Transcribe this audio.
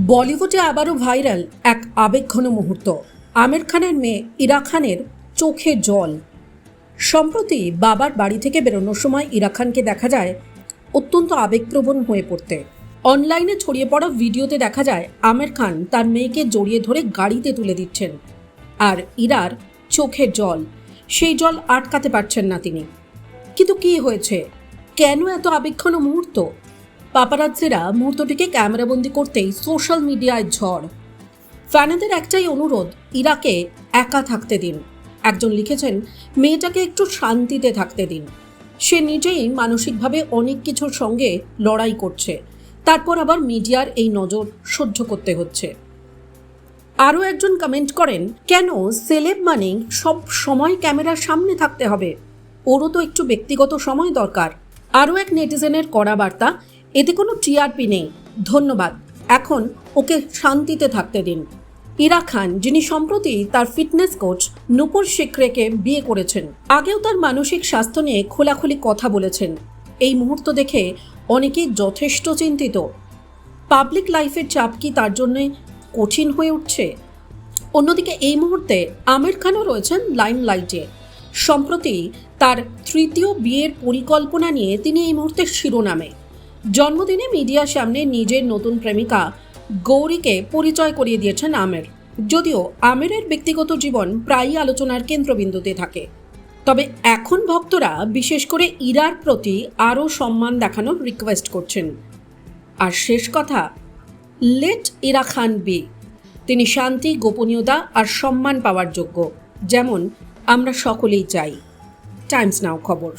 বলিউডে আবারও ভাইরাল এক আবেগঘন মুহূর্ত। আমির খানের মেয়ে ইরা খানের চোখে জল। সম্প্রতি বাবার বাড়ি থেকে বেরোনোর সময় ইরা খানকে দেখা যায় অত্যন্ত আবেগপ্রবণ হয়ে পড়তে। অনলাইনে ছড়িয়ে পড়া ভিডিওতে দেখা যায় আমির খান তার মেয়েকে জড়িয়ে ধরে গাড়িতে তুলে দিচ্ছেন, আর ইরার চোখের জল, সেই জল আটকাতে পারছেন না তিনি। কিন্তু কি হয়েছে, কেন এত আবেগঘন মুহূর্ত? পাপারাজ্জিরা মুহূর্তটিকে ক্যামেরাবন্দি করতেই সোশ্যাল মিডিয়ায় ঝড়। ফ্যানেদের একটাই অনুরোধ, ইরাকে একা থাকতে দিন। একজন লিখেছেন, মেয়েটাকে একটু শান্তিতে থাকতে দিন। সে নিজেই মানসিকভাবে অনেক কিছুর সঙ্গে লড়াই করছে, তারপর আবার মিডিয়ার এই নজর সহ্য করতে হচ্ছে। আরও একজন কমেন্ট করেন, কেন সেলেব মানে সব সময় ক্যামেরার সামনে থাকতে হবে? ওরও তো একটু ব্যক্তিগত সময় দরকার। আরও এক নেটিজেনের কড়া বার্তা, এতে কোনো টিআরপি নেই, ধন্যবাদ, এখন ওকে শান্তিতে থাকতে দিন। ইরা খান, যিনি সম্প্রতি তার ফিটনেস কোচ নূপুর শিখরেকে বিয়ে করেছেন, আগেও তার মানসিক স্বাস্থ্য নিয়ে খোলাখুলি কথা বলেছেন। এই মুহূর্ত দেখে অনেকেই যথেষ্ট চিন্তিত। পাবলিক লাইফের চাপ কি তার জন্য কঠিন হয়ে উঠছে? অন্যদিকে এই মুহূর্তে আমির খানও রয়েছেন লাইমলাইটে। সম্প্রতি তার তৃতীয় বিয়ের পরিকল্পনা নিয়ে তিনি এই মুহূর্তে শিরোনামে। জন্মদিনে মিডিয়ার সামনে নিজের নতুন প্রেমিকা গৌরীকে পরিচয় করিয়ে দিয়েছেন আমির। যদিও আমিরের ব্যক্তিগত জীবন প্রায়ই আলোচনার কেন্দ্রবিন্দুতে থাকে, তবে এখন ভক্তরা বিশেষ করে ইরার প্রতি আরও সম্মান দেখানোর রিকোয়েস্ট করছেন। আর শেষ কথা, লেট ইরা খান বি। তিনি শান্তি, গোপনীয়তা আর সম্মান পাওয়ার যোগ্য, যেমন আমরা সকলেই চাই। টাইমস নাও খবর।